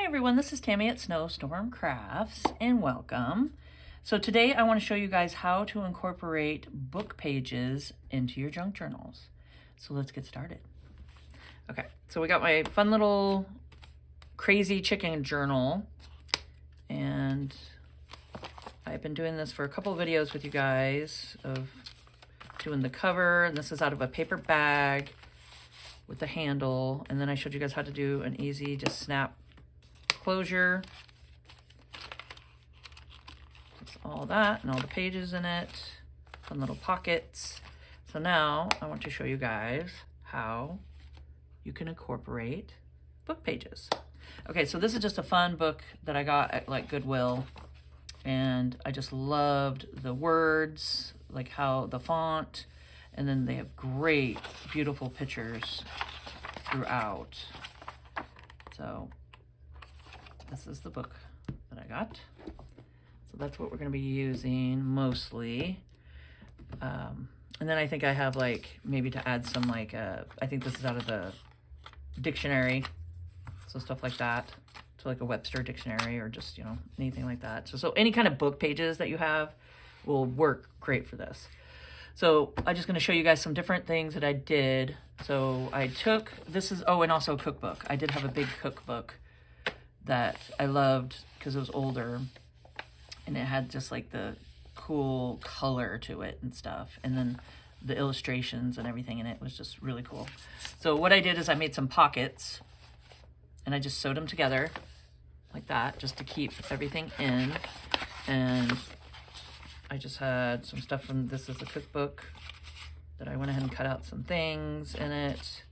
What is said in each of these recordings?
everyone, this is Tammy at Snowstorm Crafts and welcome. So today I want to show you guys how to incorporate book pages into your junk journals. So let's get started. Okay, so we got my fun little crazy chicken journal and I've been doing this for a couple of videos with you guys of doing the cover, and this is out of a paper bag with the handle, and then I showed you guys how to do an easy just snap closure. That's all that and all the pages in it, fun little pockets. So now I want to show you guys how you can incorporate book pages. Okay, so this is just a fun book that I got at like Goodwill, and I just loved the words, like how the font, and then they have great, beautiful pictures throughout. So this is the book that I got. So that's what we're going to be using mostly. And then I think I have like maybe to add some like, I think this is out of the dictionary. So stuff like that. So like a Webster dictionary or just, you know, anything like that. So any kind of book pages that you have will work great for this. So I'm just going to show you guys some different things that I did. So I took, this is, oh, and also a cookbook. I did have a big cookbook that I loved because it was older and it had just like the cool color to it and stuff. And then the illustrations and everything in it was just really cool. So what I did is I made some pockets and I just sewed them together like that just to keep everything in. And I just had some stuff from, this is a cookbook that I went ahead and cut out some things in it.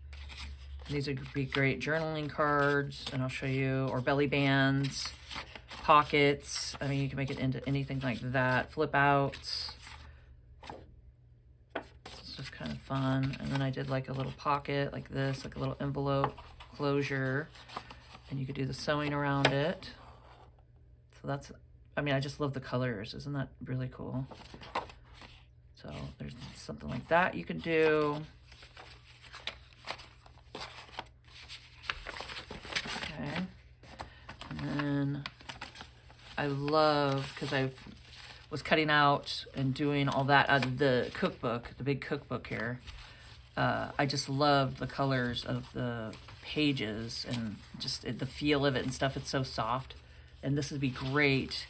These would be great journaling cards, and I'll show you, or belly bands, pockets. I mean, you can make it into anything like that. Flip outs. It's just kind of fun. And then I did like a little pocket like this, like a little envelope closure, and you could do the sewing around it. So that's, I mean, I just love the colors. Isn't that really cool? So there's something like that you could do. Okay. And then I love, because I was cutting out and doing all that out of the cookbook, the big cookbook here. I just love the colors of the pages and just the feel of it and stuff. It's so soft. And this would be great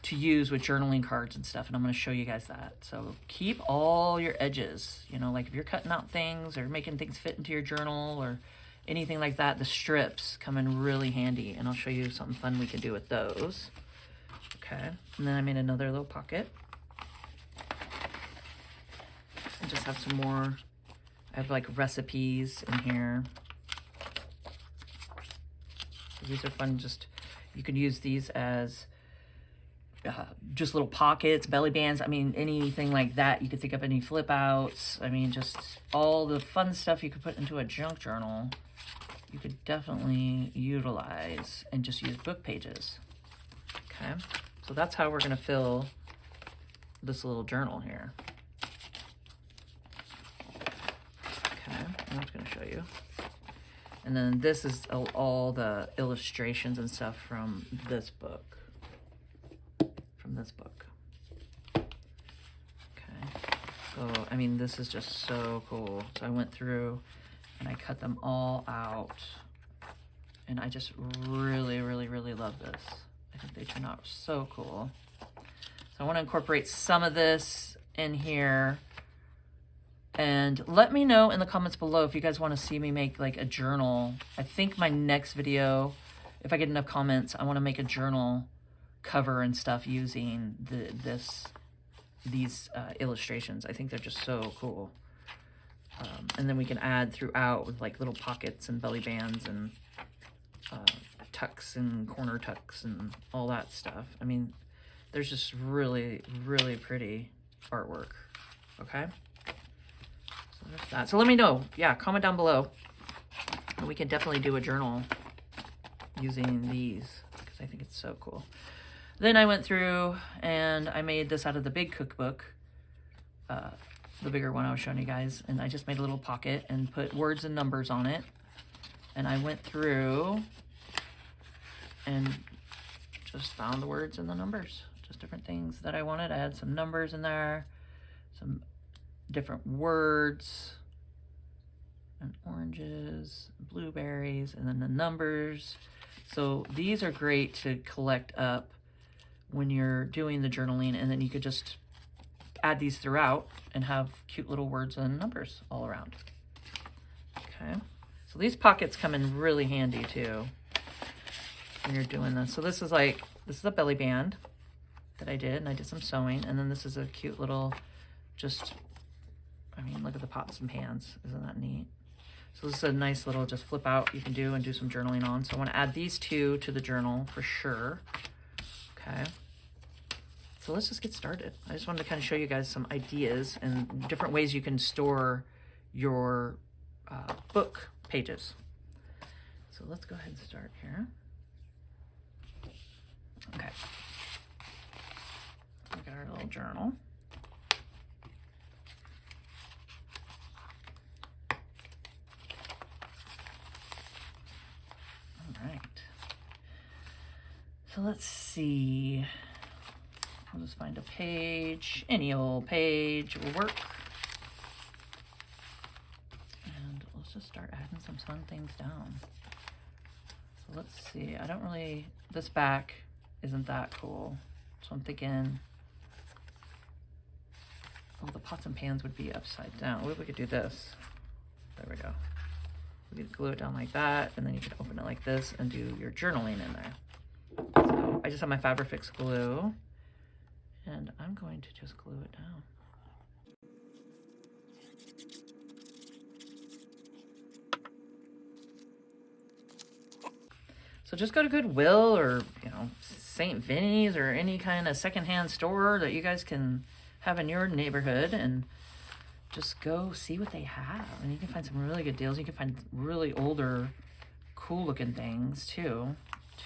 to use with journaling cards and stuff, and I'm going to show you guys that. So keep all your edges, you know, like if you're cutting out things or making things fit into your journal or anything like that, the strips come in really handy, and I'll show you something fun we can do with those. Okay, and then I made another little pocket. I just have some more, I have like recipes in here. So these are fun, just, you can use these as just little pockets, belly bands. I mean, anything like that. You could think of any flip outs. I mean, just all the fun stuff you could put into a junk journal. You could definitely utilize and just use book pages. Okay, so that's how we're going to fill this little journal here. Okay, I'm just going to show you. And then this is all the illustrations and stuff from this book. This book. Okay, so I mean, this is just so cool. So I went through and I cut them all out, and I just really love this. I think they turn out so cool. So I want to incorporate some of this in here, and let me know in the comments below if you guys want to see me make like a journal. I think my next video, if I get enough comments, I want to make a journal cover and stuff using these illustrations. I think they're just so cool. And then we can add throughout with like little pockets and belly bands and tucks and corner tucks and all that stuff. I mean, there's just really pretty artwork. Okay, so there's that. So let me know, yeah, comment down below, and we can definitely do a journal using these because I think it's so cool. Then I went through and I made this out of the big cookbook, the bigger one I was showing you guys, and I just made a little pocket and put words and numbers on it. And I went through and just found the words and the numbers, just different things that I wanted. I had some numbers in there, some different words, and oranges, blueberries, and then the numbers. So these are great to collect up when you're doing the journaling, and then you could just add these throughout and have cute little words and numbers all around. Okay, so these pockets come in really handy too when you're doing this. So this is a belly band that I did, and I did some sewing, and then this is a cute little, just, I mean, look at the pots and pans. Isn't that neat? So this is a nice little just flip out you can do and do some journaling on. So I want to add these two to the journal for sure. Okay. So let's just get started. I just wanted to kind of show you guys some ideas and different ways you can store your book pages. So let's go ahead and start here. Okay. Look at our little journal. All right. So let's see. I'll just find a page. Any old page will work. And let's just start adding some fun things down. So let's see. I don't really, this back isn't that cool. So I'm thinking, well, the pots and pans would be upside down. What if we could do this? There we go. We could glue it down like that, and then you could open it like this and do your journaling in there. So I just have my Fabrifix glue, and I'm going to just glue it down. So just go to Goodwill or, you know, St. Vinny's or any kind of secondhand store that you guys can have in your neighborhood, and just go see what they have. And you can find some really good deals. You can find really older, cool looking things too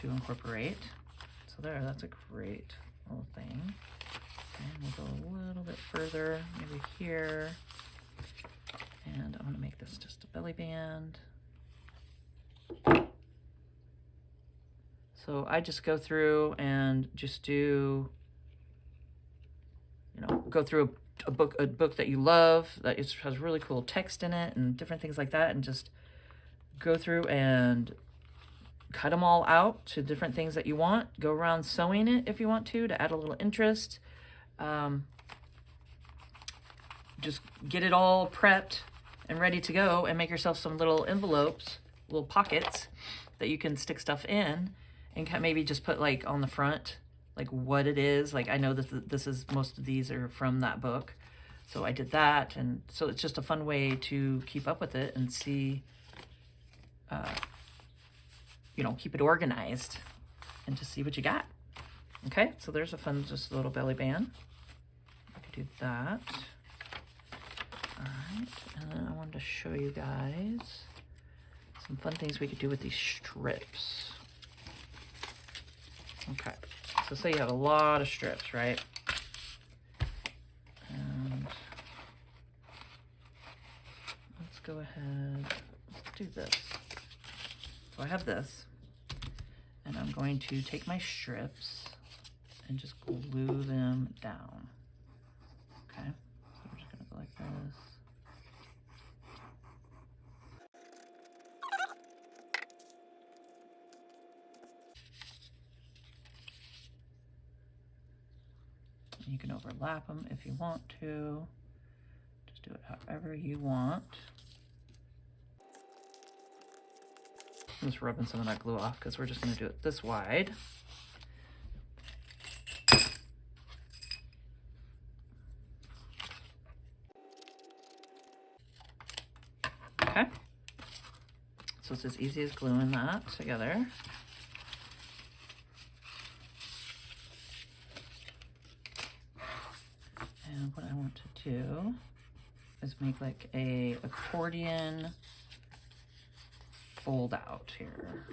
to incorporate. So there, that's a great little thing. And we'll go a little bit further, maybe here. And I'm gonna make this just a belly band. So I just go through and just do, you know, go through a book that you love that has really cool text in it and different things like that, and just go through and cut them all out to different things that you want. Go around sewing it if you want to add a little interest. Just get it all prepped and ready to go, and make yourself some little envelopes, little pockets that you can stick stuff in, and maybe just put like on the front like what it is. Like I know that this is, most of these are from that book, so I did that, and so it's just a fun way to keep up with it and see, you know, keep it organized and just see what you got. Okay, so there's a fun, just a little belly band. I could do that. All right, and then I wanted to show you guys some fun things we could do with these strips. Okay, so say you have a lot of strips, right? And let's go ahead, let's do this. So I have this, and I'm going to take my strips and just glue them down. Okay, so we're just gonna go like this. You can overlap them if you want to. Just do it however you want. I'm just rubbing some of that glue off because we're just going to do it this wide. Okay. So it's as easy as gluing that together. And what I want to do is make like a accordion fold out here.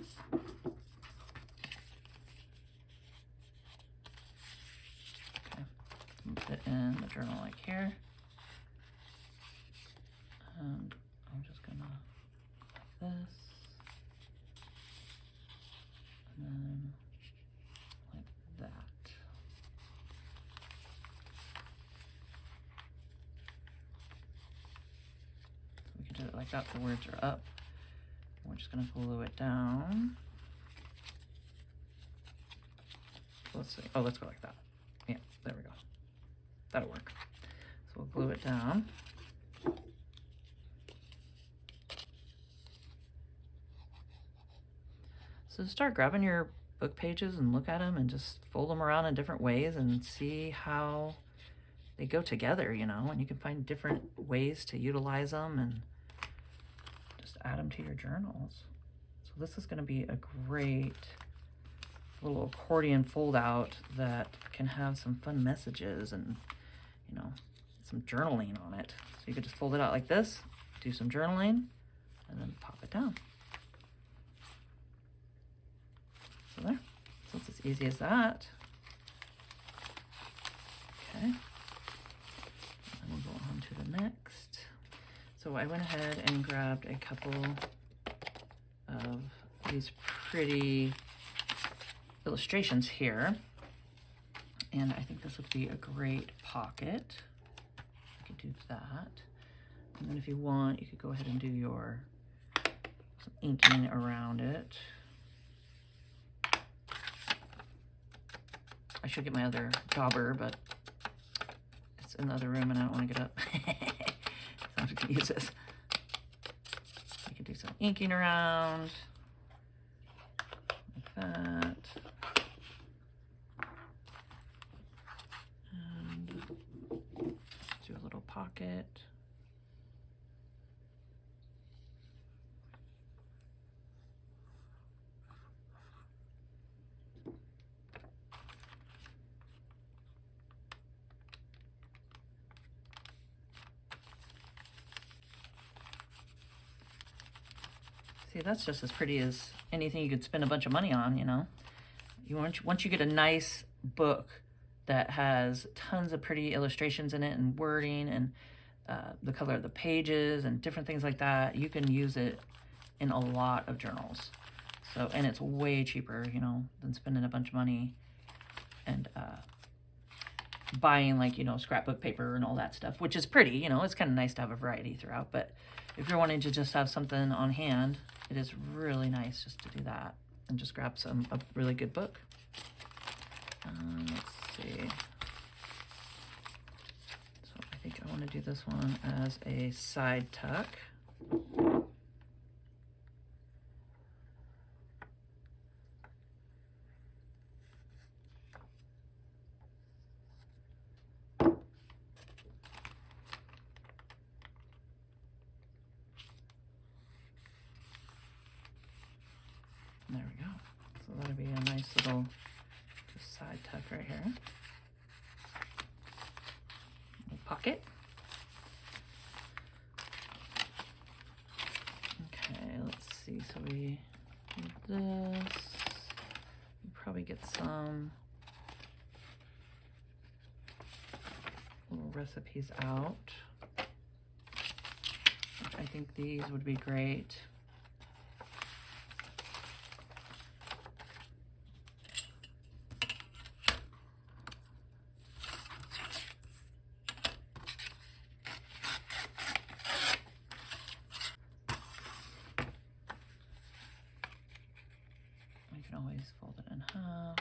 Okay, put it in the journal like here. And I'm just gonna like this. And then it like that, the words are up. We're just gonna glue it down. Let's see, oh, let's go like that. Yeah, there we go. That'll work. So we'll glue it down. So start grabbing your book pages and look at them and just fold them around in different ways and see how they go together, you know, and you can find different ways to utilize them and just add them to your journals. So this is going to be a great little accordion fold out that can have some fun messages and, you know, some journaling on it. So you could just fold it out like this, do some journaling, and then pop it down. So there. So it's as easy as that. Okay. And we'll go on to the next. So I went ahead and grabbed a couple of these pretty illustrations here. And I think this would be a great pocket. I could do that. And then if you want, you could go ahead and do some inking around it. I should get my other dauber, but it's in the other room and I don't want to get up. So I'm just gonna use this. I can do some inking around, like that. And do a little pocket. See, that's just as pretty as anything you could spend a bunch of money on, you know. Once you get a nice book that has tons of pretty illustrations in it and wording and the color of the pages and different things like that, you can use it in a lot of journals. So, and it's way cheaper, you know, than spending a bunch of money and buying, like, you know, scrapbook paper and all that stuff, which is pretty, you know. It's kind of nice to have a variety throughout, but if you're wanting to just have something on hand, it is really nice just to do that and just grab a really good book. Let's see. So I think I want to do this one as a side tuck. There we go. So that'll be a nice little just side tuck right here. Little pocket. Okay, let's see. So we do this. We probably get some little recipes out. I think these would be great. Always fold it in half.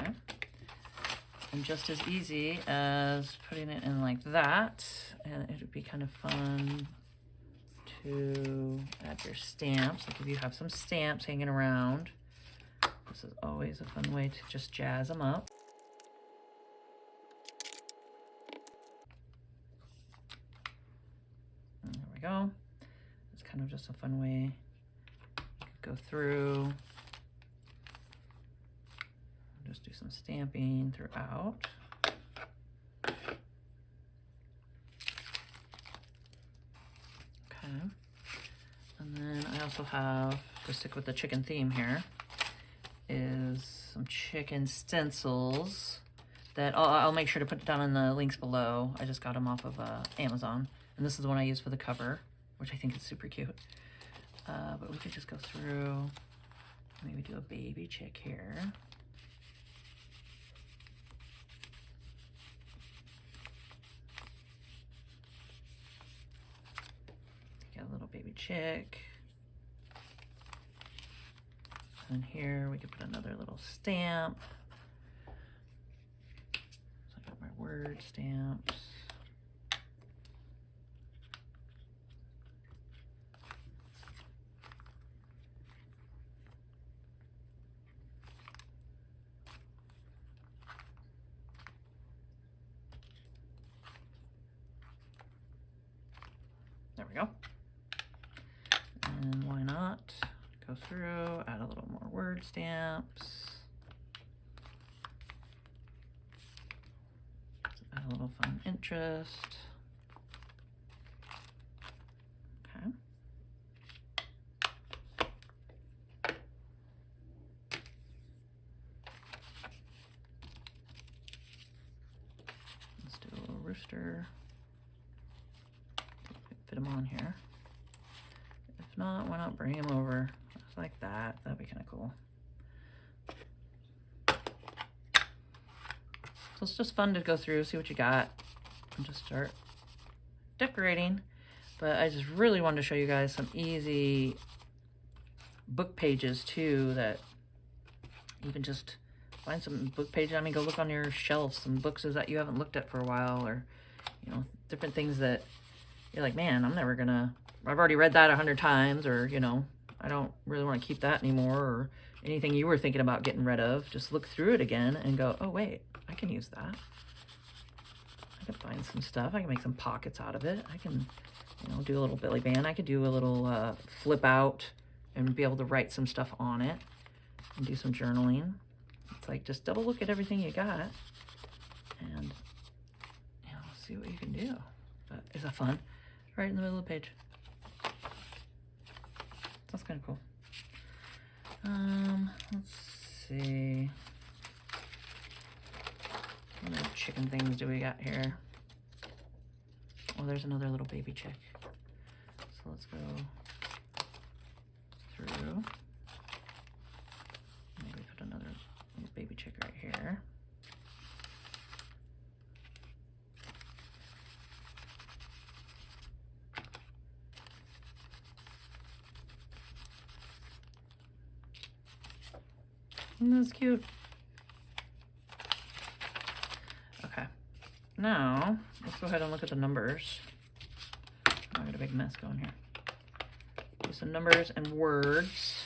Okay. And just as easy as putting it in like that, and it would be kind of fun to add your stamps. Like if you have some stamps hanging around, this is always a fun way to just jazz them up. And there we go. It's kind of just a fun way to go through. Just do some stamping throughout. Okay. And then I also have, to stick with the chicken theme here, is some chicken stencils that I'll make sure to put down in the links below. I just got them off of Amazon. And this is the one I use for the cover, which I think is super cute. But we could just go through, maybe do a baby chick here. Get a little baby chick. And here we could put another little stamp. So I got my word stamps. There we go. And why not go through, add a little more word stamps. Add a little fun interest. Okay. Let's do a little rooster. Fit them on here. If not, why not bring them over just like that? That'd be kind of cool. So it's just fun to go through, see what you got, and just start decorating. But I just really wanted to show you guys some easy book pages too, that you can just find some book pages. I mean, go look on your shelves, some books that you haven't looked at for a while, or, you know, different things that you're like, man, I've already read that 100 times, or, you know, I don't really want to keep that anymore, or anything you were thinking about getting rid of. Just look through it again and go, oh, wait, I can use that. I can find some stuff. I can make some pockets out of it. I can, you know, do a little billy band. I could do a little flip out and be able to write some stuff on it and do some journaling. It's like, just double look at everything you got and, you know, see what you can do. But is that fun? Right in the middle of the page. That's kind of cool. Let's see. What other chicken things do we got here? Oh, there's another little baby chick. So let's go through. Maybe put another little baby chick right here. Isn't this cute? Okay, now let's go ahead and look at the numbers. I got a big mess going here. Do some numbers and words.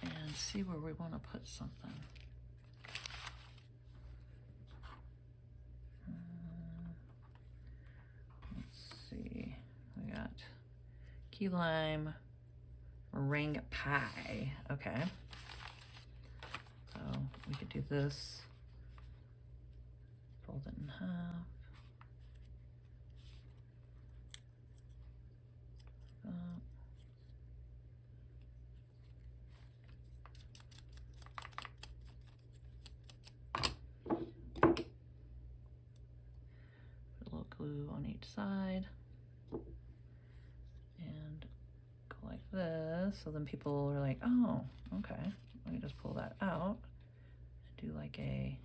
And see where we want to put something. Let's see, we got key lime meringue pie. Okay, so we could do this, fold it in half. Put a little glue on each side. And go like this, so then people are like, oh, okay, let me just pull that out and do like a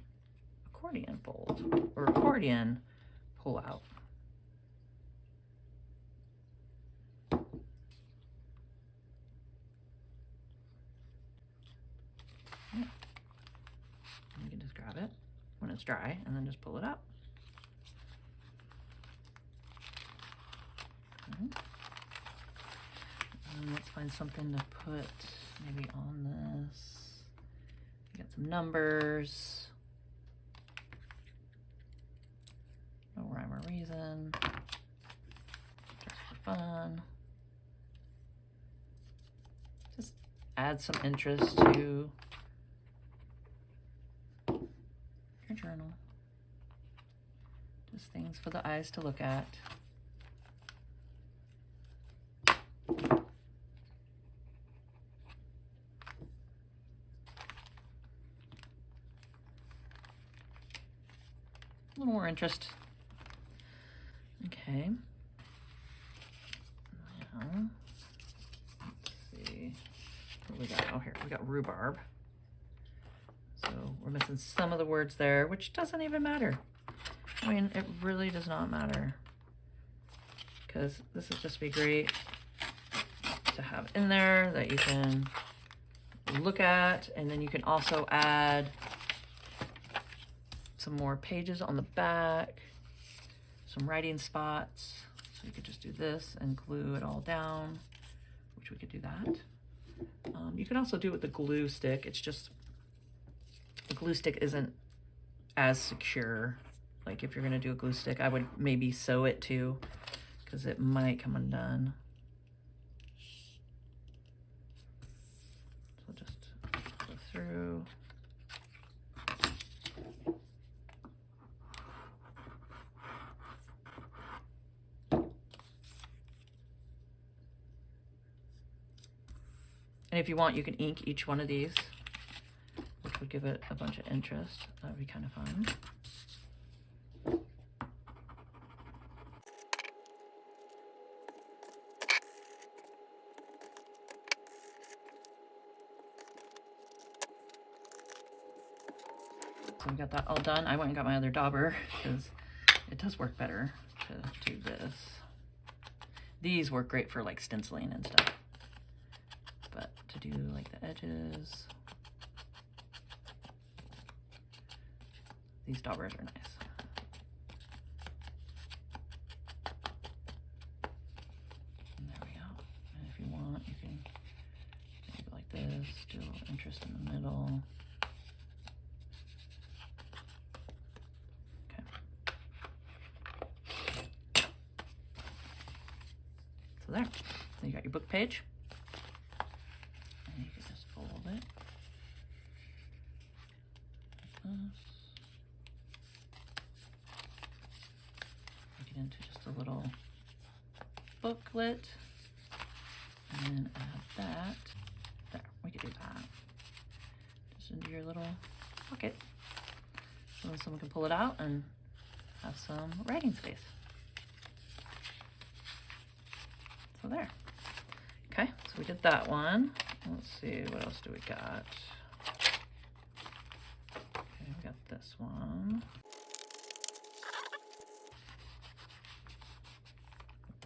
accordion fold, or accordion pull out. Yeah. And you can just grab it when it's dry and then just pull it out. Okay. Let's find something to put maybe on this. We got some numbers. No rhyme or reason. Just for fun. Just add some interest to your journal. Just things for the eyes to look at. A little more interest. Okay. Now, let's see. What we got? Oh, here, we got rhubarb. So we're missing some of the words there, which doesn't even matter. I mean, it really does not matter, because this would just be great to have in there that you can look at, and then you can also add some more pages on the back, some writing spots. So you could just do this and glue it all down, which we could do that. You can also do it with the glue stick. It's just the glue stick isn't as secure. Like if you're gonna do a glue stick, I would maybe sew it too, because it might come undone. So just go through. And if you want, you can ink each one of these, which would give it a bunch of interest. That would be kind of fun. So we got that all done. I went and got my other dauber because it does work better to do this. These work great for like stenciling and stuff. But to do like the edges, these daubers are nice. And there we go. And if you want, you can make it like this, do a little interest in the middle. So there. So you got your book page. And you can just fold it like this. Make it into just a little booklet. And then add that. There, we could do that. Just into your little pocket. So then someone can pull it out and have some writing space. So there. Okay, so we did that one. Let's see, what else do we got? Okay, we got this one.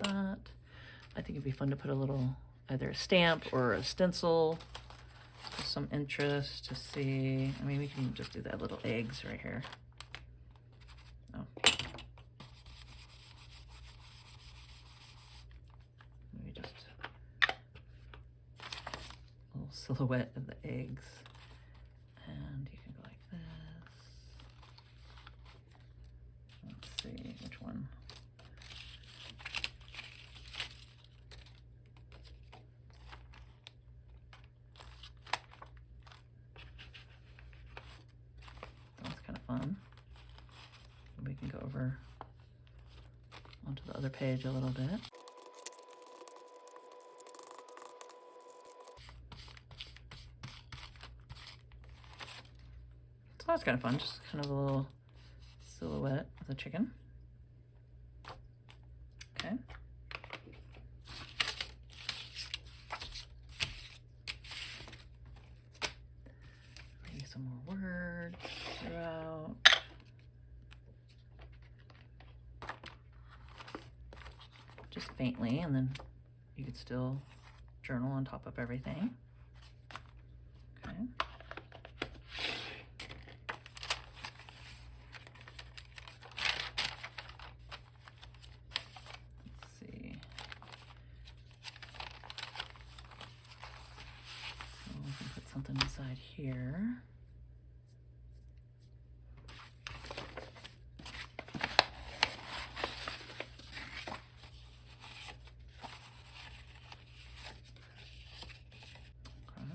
That. I think it'd be fun to put a little, either a stamp or a stencil, just some interest to see. I mean, we can just do that little eggs right here. Oh. Silhouette of the eggs, and you can go like this. Let's see which one. That's kind of fun. We can go over onto the other page a little bit. So that's kind of fun, just kind of a little silhouette of the chicken. Okay. Maybe some more words throughout. Just faintly, and then you could still journal on top of everything. Okay. Something inside here. Okay.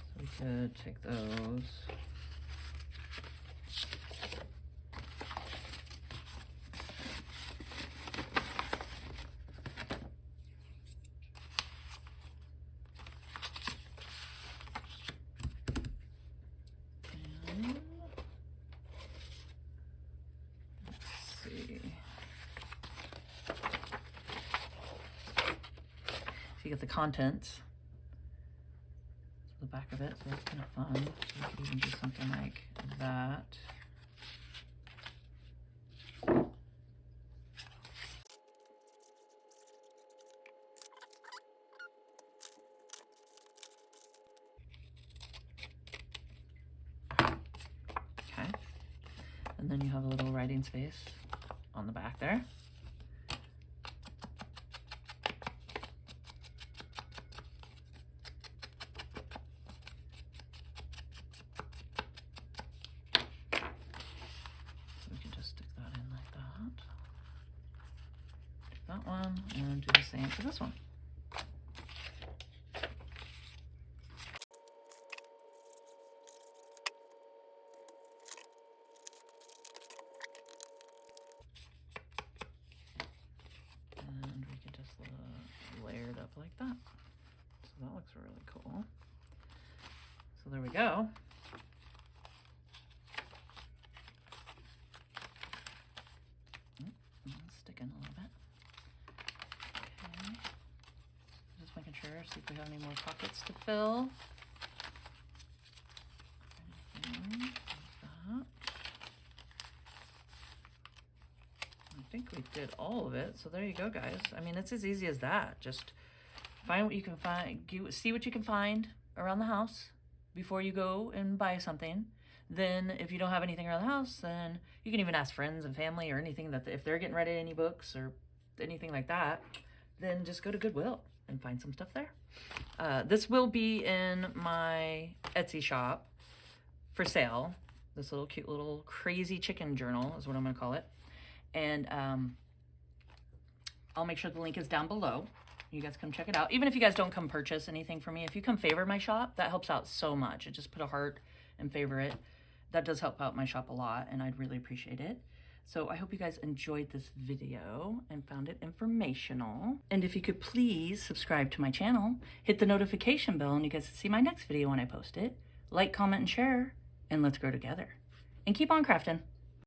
So we could take those. you get the contents. The back of it, so that's kind of fun. So you could even do something like that. Okay, and then you have a little writing space on the back there. That one, and do the same for this one. And we can just layer it up like that. So that looks really cool. So there we go. Sticking a little bit. Okay. Just making sure, see if we have any more pockets to fill. Like that. I think we did all of it, so there you go, guys. I mean, it's as easy as that. Just find what you can find, see what you can find around the house before you go and buy something. Then if you don't have anything around the house, then you can even ask friends and family or anything that if they're getting ready any books or anything like that, then just go to Goodwill and find some stuff there. This will be in my Etsy shop for sale. This little cute little crazy chicken journal is what I'm going to call it. And I'll make sure the link is down below. You guys come check it out. Even if you guys don't come purchase anything from me, if you come favor my shop, that helps out so much. Just put a heart and favorite. That does help out my shop a lot, and I'd really appreciate it. So I hope you guys enjoyed this video and found it informational. And if you could please subscribe to my channel, hit the notification bell, and you guys can see my next video when I post it. Like, comment, and share, and let's grow together. And keep on crafting.